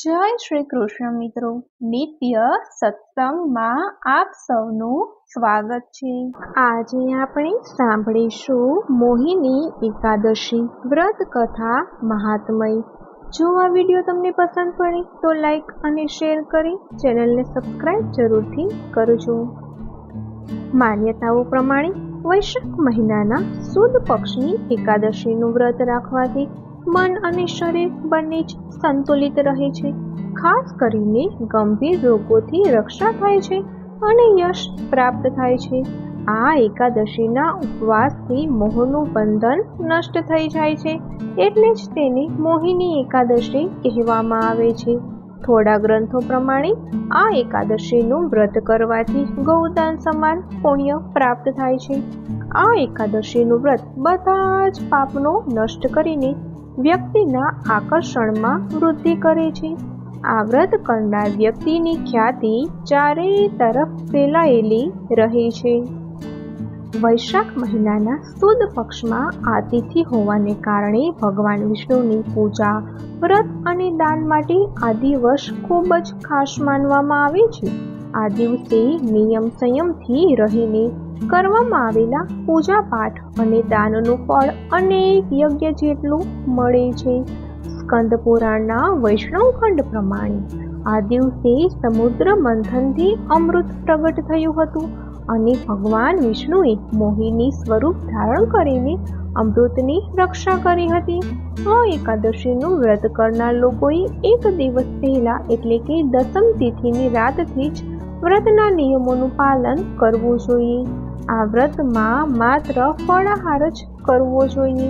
જય શ્રી કૃષ્ણ મિત્રો, નિત્ય સત્સંગમાં આપ સૌનું સ્વાગત છે। આજે આપણે સાંભળીશું મોહિની એકાદશી વ્રત કથા મહાત્મય। જો આ વિડીયો તમને પસંદ પડે તો લાઈક અને શેર કરી ચેનલને સબસ્ક્રાઇબ જરૂરથી કરજો। માન્યતાઓ પ્રમાણે વૈશાખ મહિનાના સુદ પક્ષની એકાદશીનું વ્રત રાખવાથી મન અને શરીર બંને જ સંતુલિત રહે છે। ખાસ કરીને ગંભીર રોગોથી રક્ષા થાય છે અને યશ પ્રાપ્ત થાય છે। આ એકાદશીના ઉપવાસથી મોહનું બંધન નષ્ટ થઈ જાય છે, એટલે જ તેને મોહિની એકાદશી કહેવામાં આવે છે। થોડા ગ્રંથો પ્રમાણે આ એકાદશીનું વ્રત કરવાથી ગૌદાન સમાન પુણ્ય પ્રાપ્ત થાય છે। આ એકાદશીનું વ્રત બધા જ પાપનો નષ્ટ કરીને વ્યક્તિના આકર્ષણમાં વૃદ્ધિ કરે છે। આ વ્રત કરનાર વ્યક્તિની ખ્યાતિ ચારે તરફ ફેલાયેલી રહે છે। વૈશાખ મહિનાના સુદ પક્ષમાં આ તિથિ હોવાને કારણે ભગવાન વિષ્ણુની પૂજા, વ્રત અને દાન માટે આ દિવસ ખૂબ જ ખાસ માનવામાં આવે છે। આ દિવસે નિયમ સંયમથી રહીને કરવામાં આવેલા પૂજા પાઠ અને દાનનું ફળ અનેક યજ્ઞ જેટલું મળે છે। સ્કંદ પુરાણના વૈષ્ણવ ખંડ પ્રમાણે આ દિવસે સમુદ્ર મંથનથી અમૃત પ્રગટ થયું હતું અને ભગવાન વિષ્ણુએ મોહિની સ્વરૂપ ધારણ કરીને અમૃતની રક્ષા કરી હતી। આ એકાદશીનું વ્રત કરનાર લોકોએ એક દિવસ પહેલા એટલે કે દસમ તિથિની રાતથી જ વ્રતના નિયમોનું પાલન કરવું જોઈએ। આ વ્રતમાં માત્ર ફળાહાર જ કરવો જોઈએ।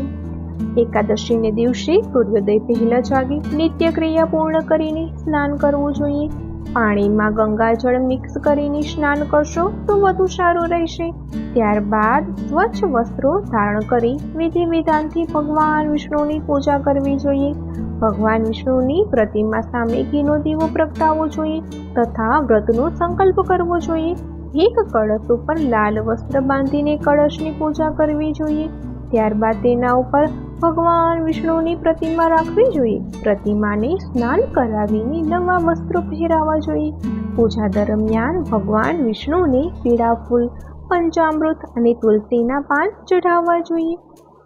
એકાદશીને દિવસે સૂર્યોદય પહેલા જાગી નિત્ય ક્રિયા પૂર્ણ કરીને સ્નાન કરવું જોઈએ। પાણીમાં ગંગાજળ મિક્સ કરીને સ્નાન કરશો તો વધુ સારું રહેશે। ત્યારબાદ સ્વચ્છ વસ્ત્રો ધારણ કરી વિધિ વિધાનથી ભગવાન વિષ્ણુની પૂજા કરવી જોઈએ। ભગવાન વિષ્ણુની પ્રતિમા સામે ઘીનો દીવો પ્રગટાવવો જોઈએ તથા વ્રતનો સંકલ્પ કરવો જોઈએ। એક કળશ ઉપર લાલ વસ્ત્ર બાંધીને કળશની પૂજા કરવી જોઈએ। ત્યારબાદ તેના ઉપર ભગવાન વિષ્ણુની પ્રતિમા રાખવી જોઈએ। પ્રતિમાને સ્નાન કરાવીને નવા વસ્ત્રો પહેરાવા જોઈએ। પૂજા દરમિયાન ભગવાન વિષ્ણુને પીળા ફૂલ, પંચામૃત અને તુલસીના પાન ચઢાવવા જોઈએ।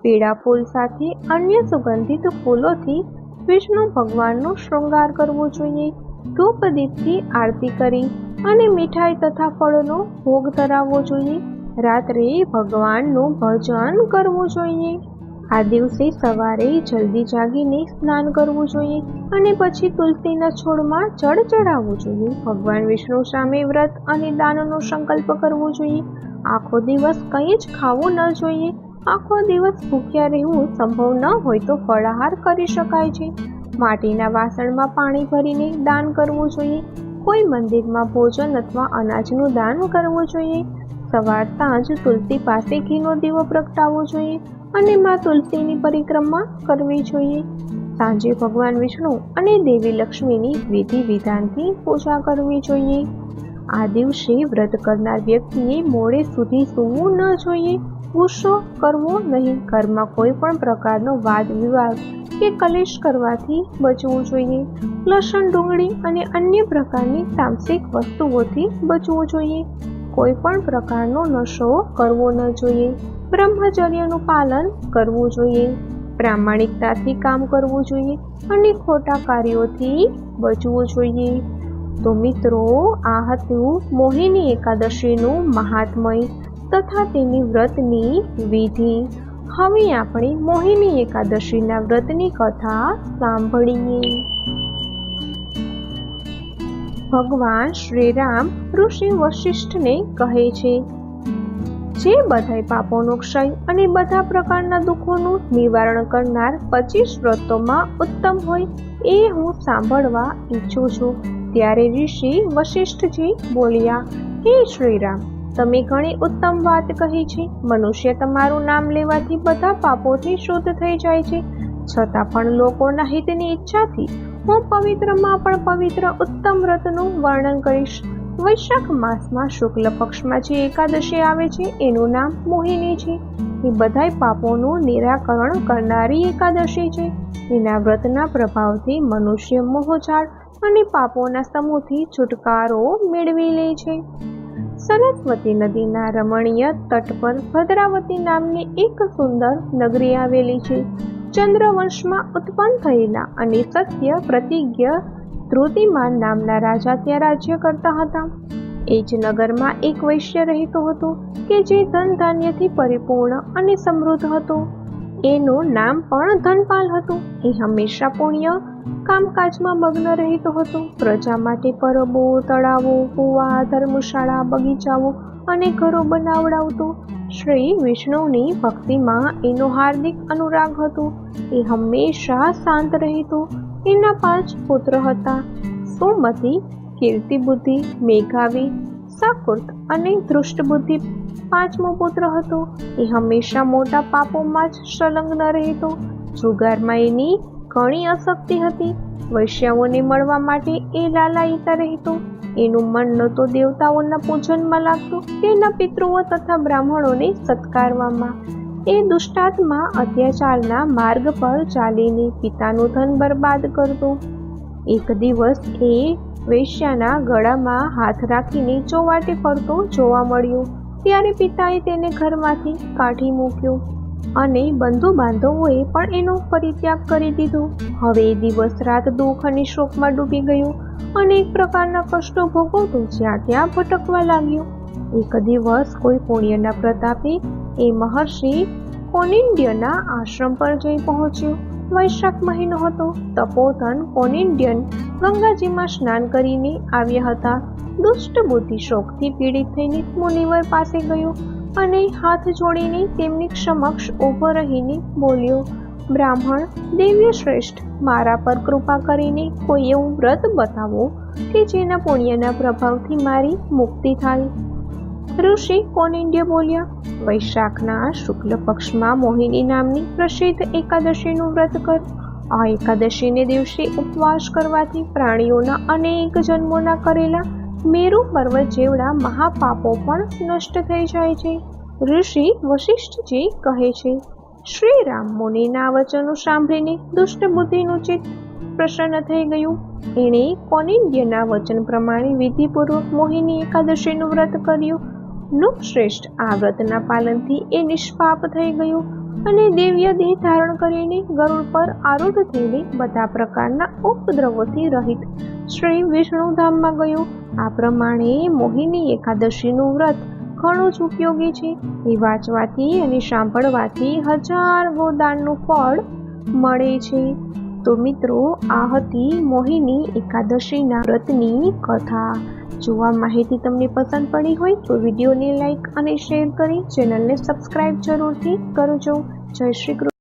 પીળા ફૂલ સાથે અન્ય સુગંધિત ફૂલોથી વિષ્ણુ ભગવાનનો શૃંગાર કરવો જોઈએ। ધૂપ દીપથી આરતી કરી અને મીઠાઈ તથા ફળોનો ભોગ ધરાવવો જોઈએ। રાત્રે ભગવાનનું ભજન કરવું જોઈએ। આ દિવસે સવારે જલ્દી જાગીને સ્નાન કરવું જોઈએ અને પછી તુલસીના છોડમાં જળ ચડાવવું જોઈએ। ભગવાન વિષ્ણુ સામે વ્રત અને દાનનો સંકલ્પ કરવો જોઈએ। આખો દિવસ કંઈ જ ખાવું ન જોઈએ। આખો દિવસ ભૂખ્યા રહેવું સંભવ ન હોય તો ફળાહાર કરી શકાય છે। માટીના વાસણમાં પાણી ભરીને દાન કરવું જોઈએ। કોઈ મંદિરમાં ભોજન અથવા અનાજનું દાન કરવું જોઈએ। સવાર સાંજ તુલસી પાસે ઘીનો દીવો પ્રગટાવવો જોઈએ અને માં તુલસીની પરિક્રમા કરવી જોઈએ। સાંજે ભગવાન વિષ્ણુ અને દેવી લક્ષ્મીની વિધિ વિધાનથી પૂજા કરવી જોઈએ। આ દિવસે વ્રત કરનાર વ્યક્તિએ મોડે સુધી સૂવું ન જોઈએ। ગુસ્સો કરવો નહીં। ઘરમાં કોઈ પણ પ્રકારનો વાદ વિવાદ કે કલેશ કરવાથી બચવું જોઈએ। લસણ, ડુંગળી અને અન્ય પ્રકારની તામસિક વસ્તુઓથી બચવું જોઈએ। કોઈ પણ પ્રકારનો નશો કરવો ન જોઈએ। બ્રહ્મચર્યનું પાલન કરવું જોઈએ। પ્રામાણિકતાથી કામ કરવું જોઈએ અને ખોટા કાર્યોથી બચવું જોઈએ। તો મિત્રો, આ હતું મોહિની એકાદશીનું મહાત્મય તથા તેની વ્રતની વિધિ। હવે આપણે મોહિની એકાદશીના વ્રતની કથા સાંભળીએ। ભગવાન શ્રી રામ ઋષિ વશિષ્ઠને કહે છે, જે બધાય પાપોનો ક્ષય અને બધા પ્રકારના દુઃખોનું નિવારણ કરનાર 25 વ્રતોમાં ઉત્તમ હોય એ હું સાંભળવા ઈચ્છું છું। ત્યારે ઋષિ વશિષ્ઠજી બોલ્યા, હે શ્રી રામ, તમે ઘણી ઉત્તમ વાત કહી છે। મનુષ્ય તમારું નામ લેવાથી બધા પાપોથી શુદ્ધ થઈ જાય છે, છતાં પણ લોકોના હિતની ઈચ્છાથી હું પવિત્રમાં પણ પવિત્ર ઉત્તમ વ્રતનું વર્ણન કરીશ। વૈશાખ માસમાં શુક્લ પક્ષમાં જે એકાદશી આવે છે એનું નામ મોહિની છે। એ બધાય પાપોનું નિરાકરણ કરનારી એકાદશી છે। એના વ્રતના પ્રભાવથી મનુષ્ય મોહજાળ અને પાપોના સમૂહથી છુટકારો મેળવી લે છે. સરસ્વતી નદીના રમણીય તટ પર ભદ્રાવતી નામની એક સુંદર નગરી આવેલી છે. ચંદ્રવંશમાં ઉત્પન્ન થયેલા અને સત્ય પ્રતિજ્ઞ ધૃતિમાન નામના રાજા ત્યાં રાજ્ય કરતા હતા. એ જ નગરમાં એક વૈશ્ય રહેતો હતો કે જે ધન ધાન્યથી પરિપૂર્ણ અને સમૃદ્ધ હતો. એનું નામ પણ ધનપાલ હતું. એ હંમેશા પુણ્ય કામકાજમાં મગ્ન રહેતો હતો. પ્રજા માટે પરબો, તળાવો, કુવા, ધર્મશાળા, બગીચાઓ અને ઘરો બનાવડાવતો. શ્રી વિષ્ણુની ભક્તિમાં એનો હાર્દિક અનુરાગ હતો. એ હંમેશા શાંત રહેતો. એના 5 પુત્ર હતા: સુમતિ, કીર્તિબુદ્ધિ, મેઘાવી, સાકુર્ત અને ધૃષ્ટબુદ્ધિ 5મો પુત્ર હતો. એ હંમેશા મોટા પાપોમાં જ સંલગ્ન રહેતો. જુગારમાં એની ઘણી આસક્તિ હતી. વૈશ્યાઓને મળવા માટે એ લાલાયિતા રહેતો. એનું મન ન તો દેવતાઓના પૂજનમાં લાગતું કે ન પિતૃઓ તથા બ્રાહ્મણોને સત્કારવામાં. એ દુષ્ટાત્મા અત્યાચારના માર્ગ પર ચાલીને પિતાનું ધન બરબાદ કરતો. એક દિવસ એ વૈશ્યાના ગળામાં હાથ રાખીને ચોવાટે ફરતો જોવા મળ્યો. ત્યારે પિતાએ તેને ઘરમાંથી કાઢી મૂક્યો અને બંધુ બાંધવોએ પણ એનો પરિત્યાગ કરી દીધો. હવે એ દિવસ રાત દુઃખ અને શોકમાં ડૂબી ગયો અને એક પ્રકારના કષ્ટો ભોગવતો જ્યાં ત્યાં ભટકવા લાગ્યો. એક દિવસ કોઈ પુણ્યના પ્રતાપે એ મહર્ષિ કોનિંદ્યના આશ્રમ પર જઈ પહોંચ્યો. વૈશાખ મહિનો હતો. તપોધન કોનિંદ્યન ગંગાજીમાં સ્નાન કરીને આવ્યા હતા. દુષ્ટ બુદ્ધિ શોકથી પીડિત થઈને મુનિવર પાસે ગયો અને હાથ જોડીને તેમની સમક્ષ ઊભો રહીને બોલ્યો: બ્રાહ્મણ દિવ્ય શ્રેષ્ઠ, મારા પર કૃપા કરીને કોઈ એવું વ્રત બતાવો કે જેના પુણ્યના પ્રભાવથી મારી મુક્તિ થાય. ઋષિ કોનિંદ્ય બોલ્યા: વૈશાખના શુક્લ પક્ષમાં મોહિની નામની પ્રસિદ્ધ એકાદશીનું વ્રત કર. આ એકાદશીને દિવસે ઉપવાસ કરવાથી પ્રાણીઓના અનેક જન્મોના કરેલા મેરુ પર્વત જેવડા મહાપાપો પણ નષ્ટ થઈ જાય છે. ઋષિ વશિષ્ઠજી કહે છે: શ્રી રામ મુનિના વચનો સાંભળીને દુષ્ટ બુદ્ધિનું ચિત્ત પ્રસન્ન થઈ ગયું. એણે કોનિંદ્યના વચન પ્રમાણે વિધિપૂર્વક મોહિની એકાદશીનું વ્રત કર્યું. નૃપશ્રેષ્ઠ આ વ્રતના પાલનથી એ નિષ્પાપ થઈ ગયો અને દિવ્ય દેહ ધારણ કરીને ગરુડ પર આરૂઢ થઈને બધા પ્રકારના ઉપદ્રવોથી રહિત શ્રી વિષ્ણુ ધામમાં ગયો. આ પ્રમાણે મોહિની એકાદશીનું વ્રત ઘણું જ ઉપયોગી છે. એ વાંચવાથી અને સાંભળવાથી 1000 ગોદાનનું ફળ મળે છે. તો મિત્રો, આ હતી મોહિની એકાદશીના વ્રતની કથા. જો આ માહિતી તમને પસંદ પડી હોય તો વિડીયોને લાઈક અને શેર કરી ચેનલને સબસ્ક્રાઈબ જરૂરથી કરજો. જય શ્રી કૃષ્ણ.